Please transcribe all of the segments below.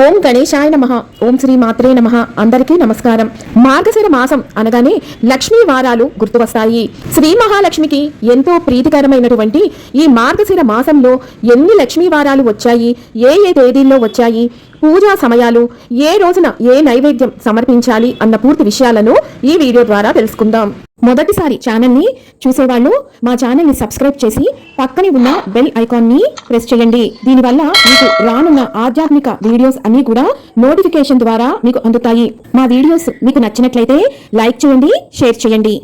ఓం గణేశాయ నమః. ఓం శ్రీ మాత్రే నమః. అందరికీ నమస్కారం. మార్గశిర మాసం అనగానే లక్ష్మీ వారాలు గుర్తువస్తాయి. శ్రీ మహాలక్ష్మికి ఎంతో ప్రీతికరమైనటువంటి ఈ మార్గశిర మాసంలో ఎన్ని లక్ష్మీ వారాలు వచ్చాయి, ఏ తేదీల్లో వచ్చాయి, పూజా సమయాలు, ఏ రోజున ఏ నైవేద్యం సమర్పించాలి అన్న పూర్తి విషయాలను ఈ వీడియో ద్వారా తెలుసుకుందాం. మొదటిసారి ఛానల్ని చూసేవాళ్ళు మా ఛానల్ని సబ్స్క్రైబ్ చేసి పక్కనే ఉన్న బెల్ ఐకాన్ని ప్రెస్ చేయండి. దీనివల్ల మీకు రానున్న ఆధ్యాత్మిక వీడియోస్ అన్ని కూడా నోటిఫికేషన్ ద్వారా మీకు అందుతాయి. మా వీడియోస్ మీకు నచ్చినట్లయితే లైక్ చేయండి, షేర్ చేయండి.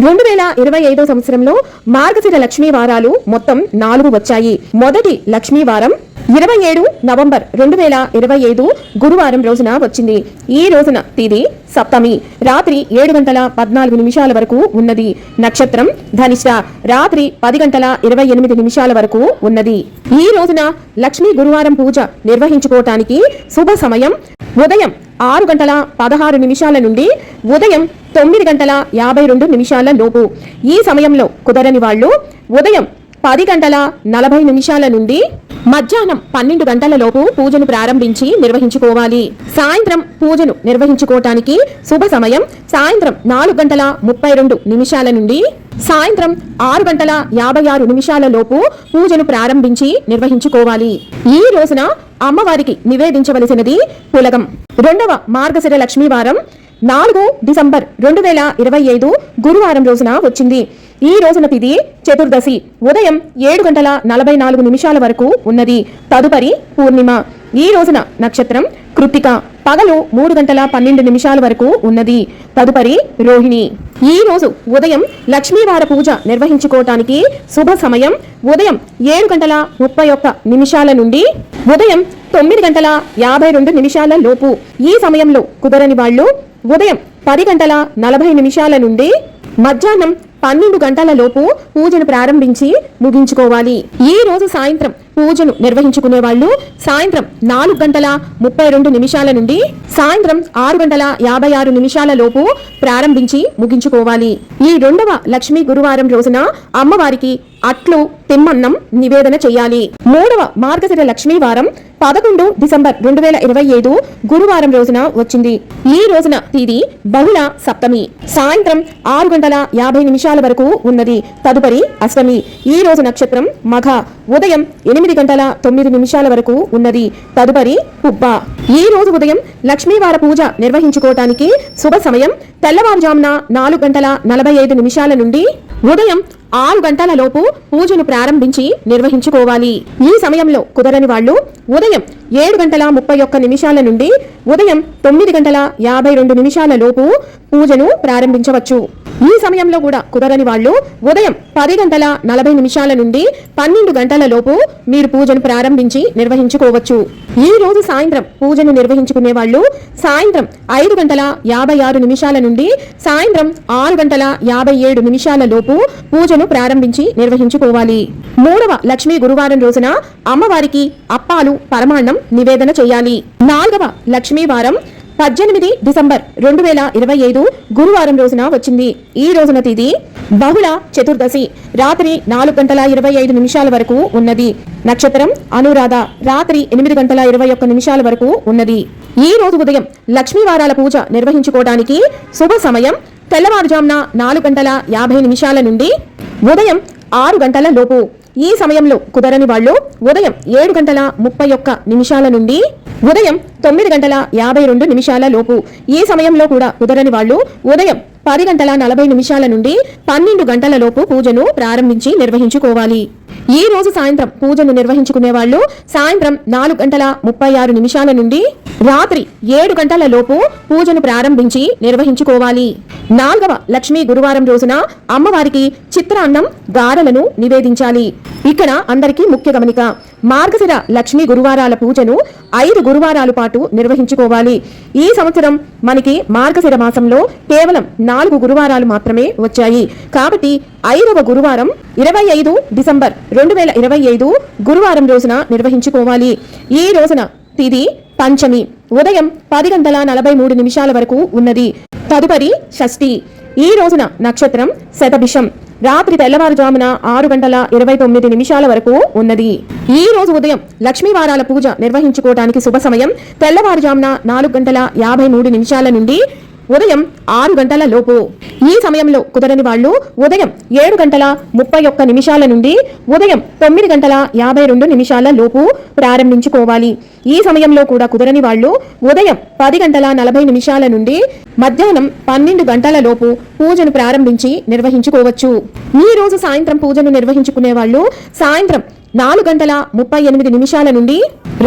2025 సంవత్సరంలో మార్గశిర లక్ష్మీ వారాలు మొత్తం 4 వచ్చాయి. మొదటి లక్ష్మీ వారం 27 నవంబర్ 2025 గురువారం రోజున వచ్చింది. ఈ రోజున తిథి సప్తమి, రాత్రి 7:14 వరకు ఉన్నది. నక్షత్రం ధనిష్ట, రాత్రి 10:28 వరకు ఉన్నది. ఈ రోజున లక్ష్మీ గురువారం పూజ నిర్వహించుకోవటానికి శుభ సమయం ఉదయం 6:16 నుండి ఉదయం 9:52 లోపు. ఈ సమయంలో కుదరని వాళ్ళు ఉదయం 10:40 నుండి మధ్యాహ్నం 12 గంటల లోపు పూజను ప్రారంభించి నిర్వహించుకోవాలి. సాయంత్రం పూజను నిర్వహించుకోవటానికి శుభ సమయం సాయంత్రం 4:32 నుండి సాయంత్రం 6:56 లోపు పూజను ప్రారంభించి నిర్వహించుకోవాలి. ఈ రోజున అమ్మవారికి నివేదించవలసినది పులగం. రెండవ మార్గశిర లక్ష్మీ వారం 4 డిసెంబర్ 2025 గురువారం రోజున వచ్చింది. ఈ రోజున తిథి చతుర్దశి, ఉదయం 7:44 వరకు ఉన్నది. తదుపరి పూర్ణిమ. ఈ రోజున నక్షత్రం కృత్తిక, పగలు 3:12 వరకు ఉన్నది. తదుపరి రోహిణి. ఈ రోజు ఉదయం లక్ష్మీవార పూజ నిర్వహించుకోవటానికి శుభ సమయం ఉదయం 7:31 నుండి ఉదయం 9:52 లోపు. ఈ సమయంలో కుదరని వాళ్ళు ఉదయం 10:40 నుండి మధ్యాహ్నం 12 గంటల లోపు పూజను ప్రారంభించి ముగించుకోవాలి. ఈ రోజు సాయంత్రం పూజను నిర్వహించుకునే వాళ్ళు సాయంత్రం 4:32 నుండి సాయంత్రం 6:56 లోపు ప్రారంభించి ముగించుకోవాలి. ఈ రెండవ లక్ష్మీ గురువారం రోజున అమ్మవారికి అట్లు, తిమ్మన్నం నివేదన చేయాలి. మూడవ మార్గశిర లక్ష్మీ వారం 11 డిసెంబర్ 2025 గురువారం రోజున వచ్చింది. ఈ రోజున తిథి బహుళ సప్తమి, సాయంత్రం 6:50 వరకు ఉన్నది. తదుపరి అష్టమి. ఈ రోజు నక్షత్రం మఘ, ఉదయం 8:09 వరకు ఉన్నది. తదుపరి పుబ్బ. ఈ రోజు ఉదయం లక్ష్మీవార పూజ నిర్వహించుకోవటానికి శుభ సమయం తెల్లవారుజామున 4:45 నుండి ఉదయం 6 గంటల లోపు పూజను ప్రారంభించి నిర్వహించుకోవాలి. ఈ సమయంలో కుదరని వాళ్ళు ఉదయం 7:31 నుండి ఉదయం 9:52 లోపు పూజను ప్రారంభించవచ్చు. ఈ సమయంలో కూడా కుదరని వాళ్ళు ఉదయం 10:40 నుండి 12 గంటల లోపు మీరు పూజను ప్రారంభించి నిర్వహించుకోవచ్చు. ఈ రోజు సాయంత్రం పూజను నిర్వహించుకునే వాళ్ళు సాయంత్రం 5:56 నుండి సాయంత్రం 6:57 లోపు పూజను ప్రారంభించి నిర్వహించుకోవాలి. మూడవ లక్ష్మీ గురువారం రోజున అమ్మవారికి అప్పాలు, పరమాన్నం నివేదన చేయాలి. నాలుగవ లక్ష్మీ వారం 18 డిసెంబర్ 2025 గురువారం రోజున వచ్చింది. ఈ రోజున తిథి బహుళ చతుర్దశి, రాత్రి 4:25 వరకు ఉన్నది. నక్షత్రం అనురాధ, రాత్రి 8:21 వరకు ఉన్నది. ఈ రోజు ఉదయం లక్ష్మీవారాల పూజ నిర్వహించుకోవడానికి శుభ సమయం తెల్లవారుజామున 4:50 నుండి ఉదయం 6 గంటల లోపు. ఈ సమయంలో కుదరని వాళ్ళు ఉదయం 7:31 నుండి ఉదయం 9:52 లోపు. ఈ సమయంలో కూడా కుదరని వాళ్ళు ఉదయం 10:40 నుండి 12 గంటల లోపు పూజను ప్రారంభించి నిర్వహించుకోవాలి. ఈ రోజు సాయంత్రం పూజను నిర్వహించుకునే వాళ్ళు సాయంత్రం 4:36 నుండి రాత్రి 7 గంటల లోపు పూజను ప్రారంభించి నిర్వహించుకోవాలి. నాలుగవ లక్ష్మీ గురువారం రోజున అమ్మవారికి చిత్రాన్నం, గారెలను నివేదించాలి. ఇక్కడ అందరికీ ముఖ్య గమనిక, మార్గశిర లక్ష్మీ గురువారాల పూజను 5 గురువారాల పాటు నిర్వహించుకోవాలి. ఈ సంవత్సరం మనకి మార్గశిర మాసంలో కేవలం 4 గురువారాలు మాత్రమే వచ్చాయి. కాబట్టి 5వ గురువారం 25 డిసెంబర్ 2025 గురువారం రోజున నిర్వహించుకోవాలి. ఈ రోజున తిథి పంచమి, ఉదయం 10:43 వరకు ఉన్నది. తదుపరి షష్ఠి. ఈ రోజున నక్షత్రం శతభిషం, రాత్రి తెల్లవారుజామున 6:29 వరకు ఉన్నది. ఈ రోజు ఉదయం లక్ష్మీ వారాల పూజ నిర్వహించుకోవడానికి శుభ సమయం తెల్లవారుజామున 4:53 నుండి ఉదయం 6 గంటల లోపు. ఈ సమయంలో కుదరని వాళ్ళు ఉదయం 7:31 నుండి ఉదయం 9:52 లోపు ప్రారంభించుకోవాలి. ఈ సమయంలో కూడా కుదరని వాళ్ళు ఉదయం 10:40 నుండి మధ్యాహ్నం 12 గంటల లోపు పూజను ప్రారంభించి నిర్వహించుకోవచ్చు. ఈ రోజు సాయంత్రం పూజను నిర్వహించుకునే వాళ్ళు సాయంత్రం 4:38 నుండి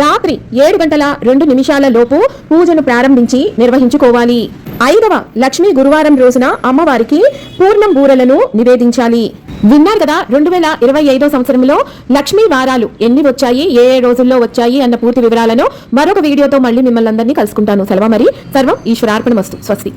రాత్రి 7:02 లోపు పూజను ప్రారంభించి నిర్వహించుకోవాలి. 5వ లక్ష్మీ గురువారం రోజున అమ్మవారికి పూర్ణం బూరలను నివేదించాలి. విన్నారు కదా, 2025 సంవత్సరంలో లక్ష్మీ వారాలు ఎన్ని వచ్చాయి, ఏ రోజుల్లో వచ్చాయి అన్న పూర్తి వివరాలను మరొక వీడియోతో మళ్ళీ మిమ్మల్ని అందరినీ కలుసుకుంటాను. సెలవు మరి. సర్వం ఈశ్వరార్పణమస్తు. స్వస్తి.